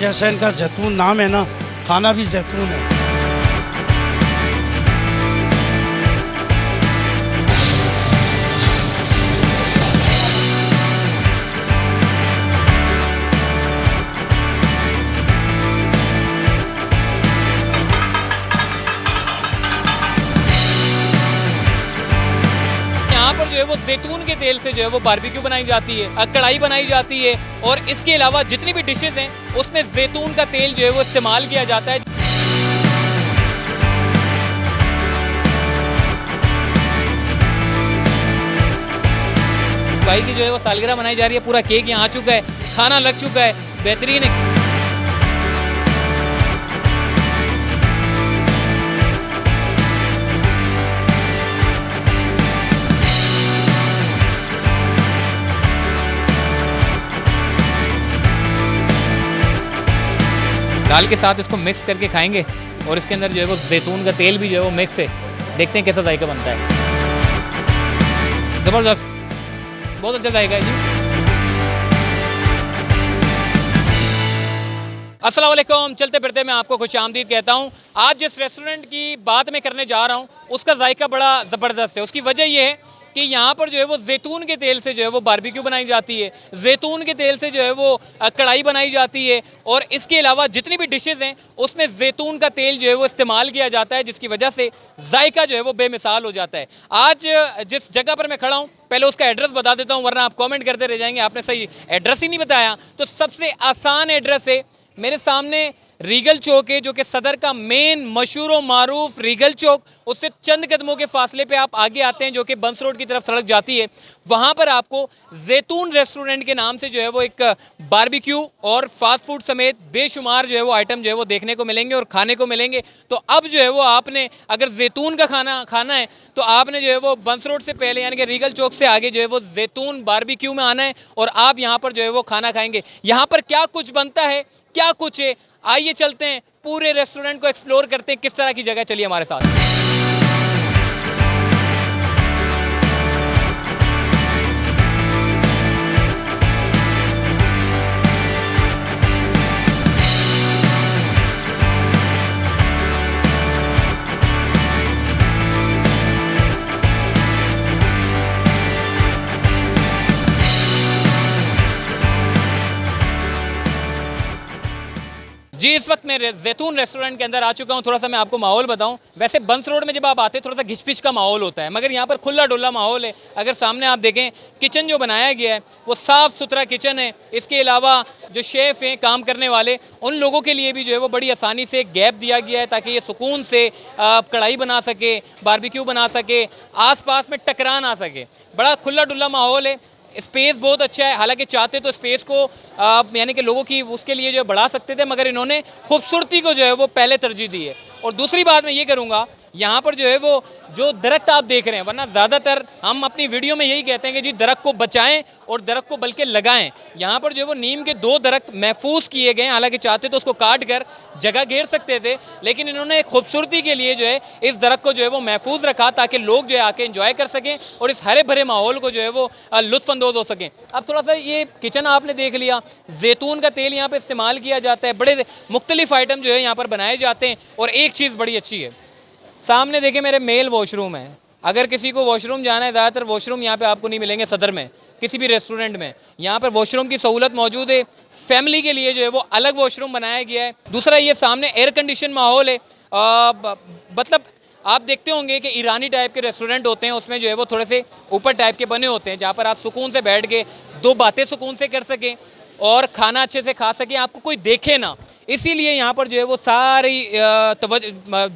जैसा इनका जैतून नाम है ना, खाना भी जैतून है। यहाँ पर जो है वो जैतून के तेल से जो है वो बारबेक्यू बनाई जाती है, कढ़ाई बनाई जाती है और इसके अलावा जितनी भी डिशेज हैं उसमें जैतून का तेल जो है वो इस्तेमाल किया जाता है। भाई की जो है वो सालगिरह मनाई जा रही है, पूरा केक यहाँ आ चुका है, खाना लग चुका है, बेहतरीन है। दाल के साथ इसको मिक्स करके खाएंगे और इसके अंदर जो है वो जैतून का तेल भी जो है वो मिक्स है। देखते हैं कैसा जायका बनता है। ज़बरदस्त, बहुत अच्छा जायका है जी। अस्सलाम वालेकुम, चलते फिरते मैं आपको खुशामदीद कहता हूँ। आज जिस रेस्टोरेंट की बात मैं करने जा रहा हूँ उसका जायका बड़ा ज़बरदस्त है। उसकी वजह यह है कि यहाँ पर जो है वो जैतून के तेल से जो है वो बारबेक्यू बनाई जाती है, जैतून के तेल से जो है वो कढ़ाई बनाई जाती है और इसके अलावा जितनी भी डिशेज़ हैं उसमें जैतून का तेल जो है वो इस्तेमाल किया जाता है, जिसकी वजह से जायका जो है वो बेमिसाल हो जाता है। आज जिस जगह पर मैं खड़ा हूँ पहले उसका एड्रेस बता देता हूँ, वरना आप कॉमेंट करते रह जाएंगे आपने सही एड्रेस ही नहीं बताया। तो सबसे आसान एड्रेस है, मेरे सामने रीगल चौक है जो कि सदर का मेन मशहूर व मारूफ रीगल चौक, उससे चंद कदमों के फासले पे आप आगे आते हैं जो कि बंस रोड की तरफ सड़क जाती है। वहाँ पर आपको जैतून रेस्टोरेंट के नाम से जो है वो एक बारबेक्यू और फास्ट फूड समेत बेशुमार जो है वो आइटम जो है वो देखने को मिलेंगे और खाने को मिलेंगे। तो अब जो है वो आपने अगर जैतून का खाना खाना है तो आपने जो है वो बंस रोड से पहले यानी कि रीगल चौक से आगे जो है वो जैतून बारबेक्यू में आना है और आप यहाँ पर जो है वो खाना खाएंगे। यहाँ पर क्या कुछ बनता है, क्या कुछ है, आइए चलते हैं पूरे रेस्टोरेंट को एक्सप्लोर करते हैं किस तरह की जगह। चलिए हमारे साथ। जी, इस वक्त मैं जैतून रेस्टोरेंट के अंदर आ चुका हूँ। थोड़ा सा मैं आपको माहौल बताऊँ, वैसे बंस रोड में जब आप आते हैं थोड़ा सा घिचपिच का माहौल होता है, मगर यहाँ पर खुला डुल्ला माहौल है। अगर सामने आप देखें किचन जो बनाया गया है वो साफ़ सुथरा किचन है। इसके अलावा जो शेफ़ हैं काम करने वाले, उन लोगों के लिए भी जो है वो बड़ी आसानी से गैप दिया गया है ताकि ये सुकून से कढ़ाई बना सके, बारबेक्यू बना सके, आसपास में टकरान आ सके। बड़ा खुला डुल्ला माहौल है, स्पेस बहुत अच्छा है। हालांकि चाहते तो स्पेस को यानी कि लोगों की उसके लिए जो बढ़ा सकते थे, मगर इन्होंने खूबसूरती को जो है वो पहले तरजीह दी है। और दूसरी बात मैं ये करूँगा, यहाँ पर जो है वो जो दरख्त आप देख रहे हैं, वरना ज़्यादातर हम अपनी वीडियो में यही कहते हैं कि जी दरख्त को बचाएं और दरख्त को बल्कि लगाएं। यहाँ पर जो है वो नीम के 2 दरख्त महफूज किए गए हैं। हालांकि चाहते तो उसको काट कर जगह घेर सकते थे, लेकिन इन्होंने खूबसूरती के लिए जो है इस दरख्त को जो है वो महफूज रखा ताकि लोग जो है आके इंजॉय कर सकें और इस हरे भरे माहौल को जो है वो लुत्फ़अंदोज़ हो सकें। अब थोड़ा सा ये किचन आपने देख लिया, जैतून का तेल यहाँ पर इस्तेमाल किया जाता है, बड़े मुख्तलिफ आइटम जो है यहाँ पर बनाए जाते हैं। और एक चीज़ बड़ी अच्छी है, सामने देखें मेरे मेल वॉशरूम है। अगर किसी को वॉशरूम जाना है, ज़्यादातर वॉशरूम यहाँ पे आपको नहीं मिलेंगे सदर में किसी भी रेस्टोरेंट में। यहाँ पर वॉशरूम की सहूलत मौजूद है, फैमिली के लिए जो है वो अलग वॉशरूम बनाया गया है। दूसरा ये सामने एयर कंडीशन माहौल है। मतलब आप देखते होंगे कि ईरानी टाइप के रेस्टोरेंट होते हैं, उसमें जो है वो थोड़े से ऊपर टाइप के बने होते हैं जहाँ पर आप सुकून से बैठ के 2 बातें सुकून से कर सकें और खाना अच्छे से खा सकें, आपको कोई देखे ना। इसीलिए यहाँ पर जो है वो सारी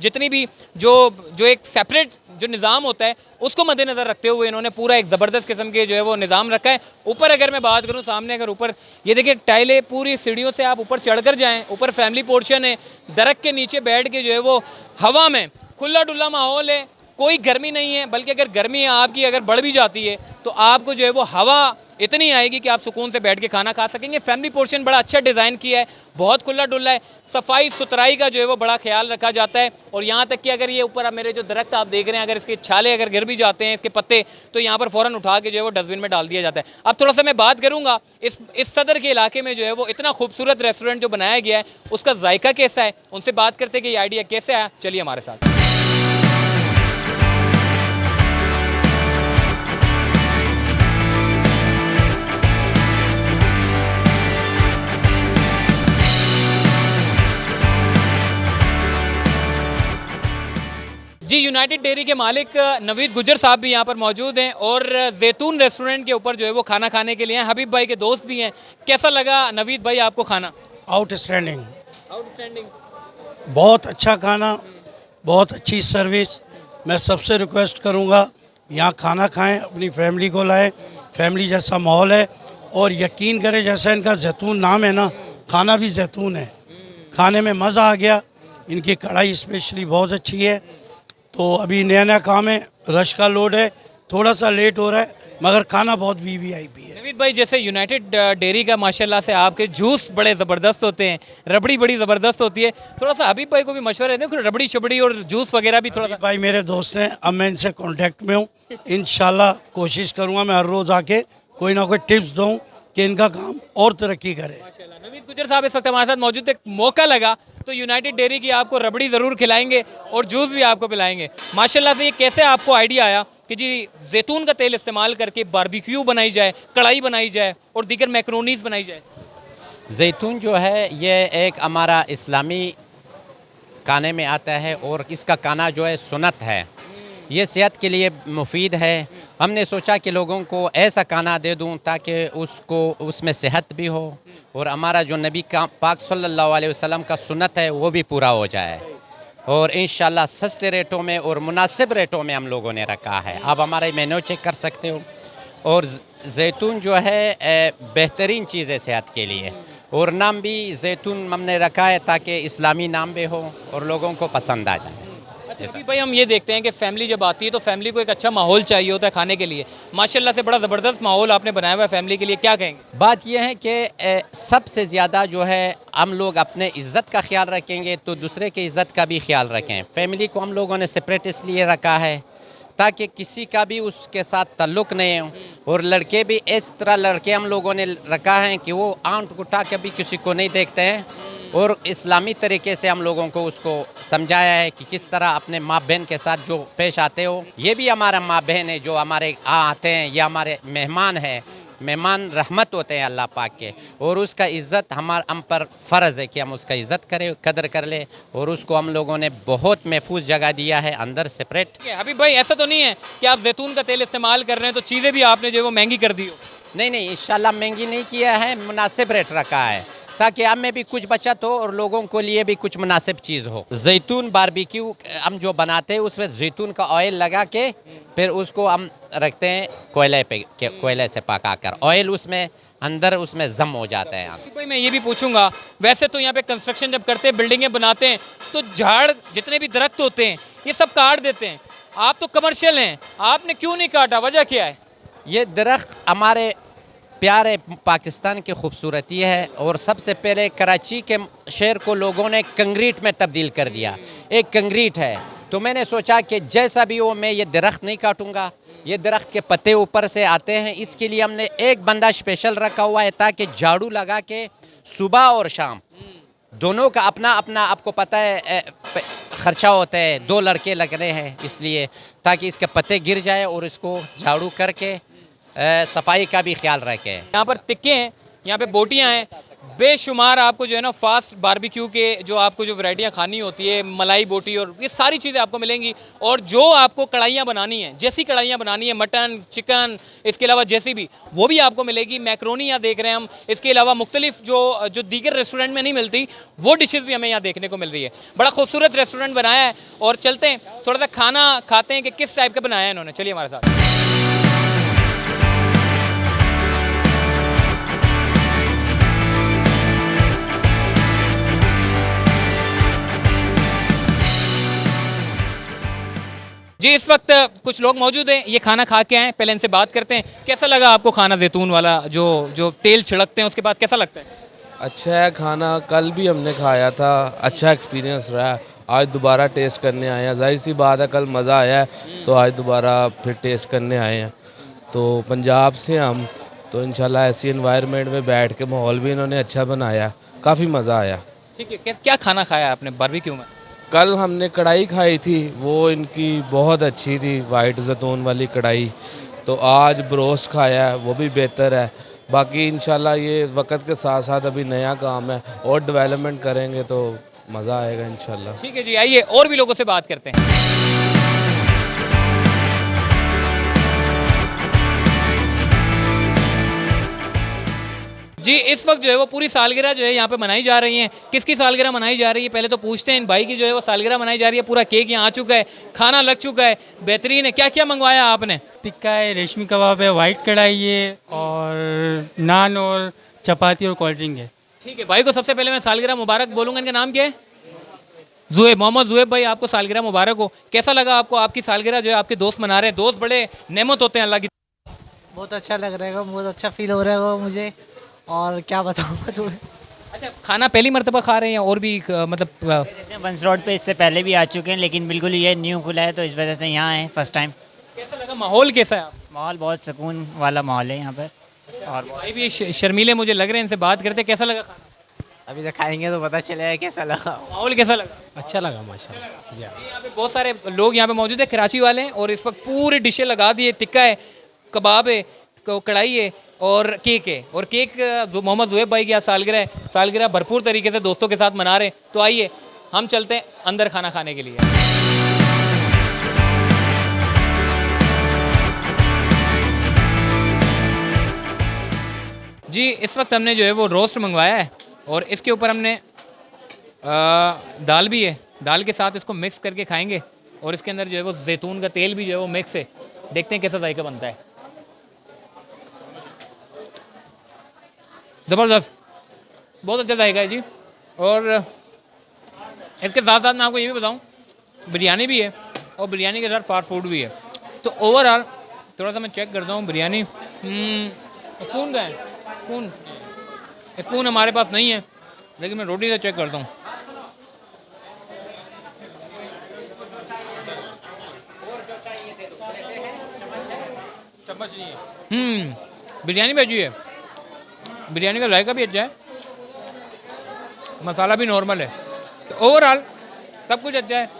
जितनी भी जो एक सेपरेट जो निज़ाम होता है उसको मद्देनज़र रखते हुए इन्होंने पूरा एक ज़बरदस्त किस्म के जो है वो निज़ाम रखा है। ऊपर अगर मैं बात करूँ, सामने अगर ऊपर ये देखिए टाइलें, पूरी सीढ़ियों से आप ऊपर चढ़कर जाएँ, ऊपर फैमिली पोर्शन है, दरख्त के नीचे बैठ के जो है वो हवा में खुला डुल्ला माहौल है, कोई गर्मी नहीं है। बल्कि अगर गर्मी आपकी अगर बढ़ भी जाती है तो आपको जो है वो हवा इतनी आएगी कि आप सुकून से बैठ के खाना खा सकेंगे। फैमिली पोर्शन बड़ा अच्छा डिज़ाइन किया है, बहुत खुला डुल्ला है, सफाई सुथराई का जो है वो बड़ा ख्याल रखा जाता है। और यहाँ तक कि अगर ये ऊपर अब मेरे जो दरख्त आप देख रहे हैं, अगर इसके छाले अगर गिर भी जाते हैं, इसके पत्ते, तो यहाँ पर फ़ौरन उठा के जो है वो डस्टबिन में डाल दिया जाता है। अब थोड़ा सा मैं बात करूँगा इस सदर के इलाके में जो है वो इतना खूबसूरत रेस्टोरेंट जो बनाया गया है उसका जायका कैसा है, उनसे बात करते कि ये आइडिया कैसे आया। चलिए हमारे साथ। जी, यूनाइटेड डेयरी के मालिक नवीद गुजर साहब भी यहाँ पर मौजूद हैं और जैतून रेस्टोरेंट के ऊपर जो है वो खाना खाने के लिए हैं। हबीब भाई के दोस्त भी हैं। कैसा लगा नवीद भाई आपको खाना? Outstanding, outstanding. बहुत अच्छा खाना, बहुत अच्छी सर्विस। मैं सबसे रिक्वेस्ट करूँगा यहाँ खाना खाएं, अपनी फैमिली को लाएं, फैमिली जैसा माहौल है। और यकीन करें जैसा इनका जैतून नाम है ना, खाना भी जैतून है। खाने में मज़ा आ गया। इनकी कढ़ाई स्पेशली बहुत अच्छी है। तो अभी नया नया काम है, रश का लोड है, थोड़ा सा लेट हो रहा है, मगर खाना बहुत वीवीआईपी है। नवीद भाई, जैसे यूनाइटेड डेयरी का माशाल्लाह से आपके जूस बड़े ज़बरदस्त होते हैं, रबड़ी बड़ी ज़बरदस्त होती है। थोड़ा सा हबीब भाई को भी मशवरा दें, रबड़ी शबड़ी और जूस वगैरह भी थोड़ा सा। भाई मेरे दोस्त हैं, अब मैं इनसे कांटेक्ट में हूँ। इंशाल्लाह कोशिश करूँगा मैं हर रोज़ आके कोई ना कोई टिप्स दूँ कि इनका काम और तरक्की करे। माशाल्लाह। नवीद गुजर साहब इस वक्त हमारे साथ मौजूद थे। मौका लगा तो यूनाइटेड डेयरी की आपको रबड़ी ज़रूर खिलाएंगे और जूस भी आपको पिलाएंगे। माशाल्लाह से ये कैसे आपको आइडिया आया कि जी जैतून का तेल इस्तेमाल करके बारबेक्यू बनाई जाए, कढ़ाई बनाई जाए और दीगर मैक्रोनीज बनाई जाए? जैतून जो है ये एक हमारा इस्लामी खाने में आता है और इसका खाना जो है सुन्नत है, ये सेहत के लिए मुफीद है। हमने सोचा कि लोगों को ऐसा खाना दे दूं ताकि उसको उसमें सेहत भी हो और हमारा जो नबी का पाक सल्लल्लाहु अलैहि वसल्लम का सुन्नत है वो भी पूरा हो जाए। और इंशाल्लाह सस्ते रेटों में और मुनासिब रेटों में हम लोगों ने रखा है। आप हमारे मेन्यू चेक कर सकते हो। और जैतून जो है बेहतरीन चीज़ है सेहत के लिए। और नाम भी जैतून हमने रखा है ताकि इस्लामी नाम भी हो और लोगों को पसंद आ जाए। अच्छा अभी भाई, हम ये देखते हैं कि फैमिली जब आती है तो फैमिली को एक अच्छा माहौल चाहिए होता है खाने के लिए। माशाल्लाह से बड़ा ज़बरदस्त माहौल आपने बनाया हुआ है फैमिली के लिए, क्या कहेंगे? बात यह है कि सबसे ज़्यादा जो है हम लोग अपने इज़्ज़त का ख्याल रखेंगे तो दूसरे की इज़्ज़त का भी ख्याल रखें। फैमिली को हम लोगों ने सेपरेट इसलिए रखा है ताकि किसी का भी उसके साथ ताल्लुक़ नहीं हो। और लड़के भी इस तरह लड़के हम लोगों ने रखा है कि वो आंट उठा के भी किसी को नहीं देखते हैं। और इस्लामी तरीके से हम लोगों को उसको समझाया है कि किस तरह अपने माँ बहन के साथ जो पेश आते हो। ये भी हमारा माँ बहन है जो हमारे आते हैं, ये हमारे मेहमान हैं। मेहमान रहमत होते हैं अल्लाह पाक के, और उसका इज़्ज़त हम पर फ़र्ज़ है कि हम उसका इज़्ज़त करें, कदर कर ले। और उसको हम लोगों ने बहुत महफूज जगह दिया है अंदर सेपरेट। हबीब भाई, ऐसा तो नहीं है कि आप जैतून का तेल इस्तेमाल कर रहे हैं तो चीज़ें भी आपने जो है वो महंगी कर दी हो? नहीं, इंशाल्लाह महंगी नहीं किया है, मुनासिब रेट रखा है ताकि हमें भी कुछ बचत हो और लोगों को लिए भी कुछ मुनासिब चीज़ हो। जैतून बारबेक्यू हम जो बनाते हैं उसमें जैतून का ऑयल लगा के फिर उसको हम रखते हैं कोयले पे, कोयले से पका कर ऑयल उसमें अंदर उसमें जम हो जाता है। भाई मैं ये भी पूछूंगा, वैसे तो यहाँ पे कंस्ट्रक्शन जब करते हैं, बिल्डिंगें बनाते हैं, तो झाड़ जितने भी दरख्त होते हैं ये सब काट देते हैं। आप तो कमर्शियल हैं, आपने क्यों नहीं काटा, वजह क्या है? ये दरख्त हमारे प्यारे पाकिस्तान की खूबसूरती है। और सबसे पहले कराची के शहर को लोगों ने कंक्रीट में तब्दील कर दिया। एक कंक्रीट है तो मैंने सोचा कि जैसा भी हो मैं ये दरख्त नहीं काटूंगा। ये दरख्त के पत्ते ऊपर से आते हैं, इसके लिए हमने एक बंदा स्पेशल रखा हुआ है ताकि झाड़ू लगा के सुबह और शाम दोनों का अपना अपना, आपको पता है खर्चा होता है, 2 लड़के लग रहे हैं इसलिए ताकि इसके पत्ते गिर जाए और इसको झाड़ू करके सफाई का भी ख्याल रखें। यहाँ पर टिक्के हैं, यहाँ पे बोटियाँ हैं, बेशुमार आपको जो है ना फास्ट बारबेक्यू के जो आपको जो वैरायटियाँ खानी होती है, मलाई बोटी और ये सारी चीज़ें आपको मिलेंगी। और जो आपको कढ़ाइयाँ बनानी है, जैसी कढ़ाइयाँ बनानी है, मटन, चिकन, इसके अलावा जैसी भी, वो भी आपको मिलेगी। मैक्रोनी यहाँ देख रहे हैं हम, इसके अलावा मुख्तलिफ जो दीगर रेस्टोरेंट में नहीं मिलती वो डिशेज़ भी हमें यहाँ देखने को मिल रही है। बड़ा खूबसूरत रेस्टोरेंट बनाया है और चलते हैं थोड़ा सा खाना खाते हैं कि किस टाइप का बनाया है इन्होंने। चलिए हमारे साथ। जी इस वक्त कुछ लोग मौजूद हैं, ये खाना खा के आए, पहले इनसे बात करते हैं। कैसा लगा आपको खाना जैतून वाला, जो जो तेल छिड़कते हैं उसके बाद कैसा लगता है? अच्छा है खाना, कल भी हमने खाया था, अच्छा एक्सपीरियंस रहा है। आज दोबारा टेस्ट करने आए हैं, जाहिर सी बात है कल मज़ा आया है तो आज दोबारा फिर टेस्ट करने आए हैं। तो पंजाब से हम, तो इंशाल्लाह ऐसी एनवायरनमेंट में बैठ के माहौल भी इन्होंने अच्छा बनाया, काफ़ी मज़ा आया। ठीक है, क्या खाना खाया आपने बारबेक्यू में? कल हमने कढ़ाई खाई थी, वो इनकी बहुत अच्छी थी, वाइट जैतून वाली कढ़ाई। तो आज ब्रोस्ट खाया है, वो भी बेहतर है। बाकी इंशाल्लाह ये वक्त के साथ साथ अभी नया काम है और डेवलपमेंट करेंगे तो मज़ा आएगा इंशाल्लाह। ठीक है जी, आइए और भी लोगों से बात करते हैं। जी इस वक्त जो है वो पूरी सालगिरह जो है यहाँ पे मनाई जा रही है। किसकी सालगिरह मनाई जा रही है पहले तो पूछते हैं इन भाई की, जो है वो सालगिरह मनाई जा रही है। पूरा केक यहाँ आ चुका है, खाना लग चुका है, बेहतरीन है। क्या क्या मंगवाया आपने? टिक्का है, रेशमी कबाब है, वाइट कढ़ाई है और नान और चपाती और कोल्ड ड्रिंक है। ठीक है भाई को सबसे पहले मैं सालगिरह मुबारक बोलूँगा। इनका नाम क्या है? जुएब, मोहम्मद जुएब भाई, आपको सालगिरह मुबारक हो। कैसा लगा आपको? आपकी सालगिरह जो है आपके दोस्त मना रहे हैं। दोस्त बड़े नेमत होते हैं अल्लाह की। बहुत अच्छा लग रहा है, बहुत अच्छा फील हो रहा है मुझे, और क्या बताऊँ मैं तुम्हें। अच्छा, खाना पहली मर्तबा खा रहे हैं और भी मतलब बंस रोड पे इससे पहले भी आ चुके हैं, लेकिन बिल्कुल ये न्यू खुला है तो इस वजह से यहाँ आए फर्स्ट टाइम। कैसा लगा? माहौल कैसा है? आप माहौल बहुत सुकून वाला माहौल है यहाँ पर। और भाई भी शर्मीले मुझे लग रहे हैं, इनसे बात करते हैं। कैसा लगा खाना? अभी तक खाएंगे तो पता चलेगा कैसा लगा। माहौल कैसा लगा? अच्छा लगा माशाल्लाह। यहाँ पे बहुत सारे लोग यहाँ पे मौजूद है, कराची वाले हैं, और इस वक्त पूरी डिशें लगा दी है। टिक्का है, कबाब है, कढ़ाई है और केक है। और केक मोहम्मद जुएब भाई की आज सालगिरह है। सालगिरह भरपूर तरीके से दोस्तों के साथ मना रहे हैं। तो आइए हम चलते हैं अंदर खाना खाने के लिए। जी इस वक्त हमने जो है वो रोस्ट मंगवाया है और इसके ऊपर हमने दाल भी है। दाल के साथ इसको मिक्स करके खाएंगे और इसके अंदर जो है वो जैतून का तेल भी जो है वो मिक्स है। देखते हैं कैसा जायका बनता है। ज़बरदस्त, बहुत अच्छा जायका है जी। और इसके साथ साथ मैं आपको ये भी बताऊं, बिरयानी भी है और बिरयानी के साथ फास्ट फूड भी है। तो ओवरऑल थोड़ा सा मैं चेक करता हूँ बिरयानी। स्पून का है? स्पून हमारे पास नहीं है, लेकिन मैं रोटी से चेक करता हूँ। बिरयानी भी अच्छी है, बिरयानी का जायका भी अच्छा है, मसाला भी नॉर्मल है। तो ओवरऑल सब कुछ अच्छा है।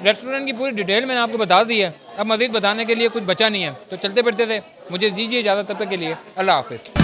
रेस्टोरेंट की पूरी डिटेल मैंने आपको बता दी है, अब मज़ीद बताने के लिए कुछ बचा नहीं है। तो चलते फिरते थे, मुझे दीजिए इजाज़त, तब तक के लिए अल्लाह हाफ़िज़।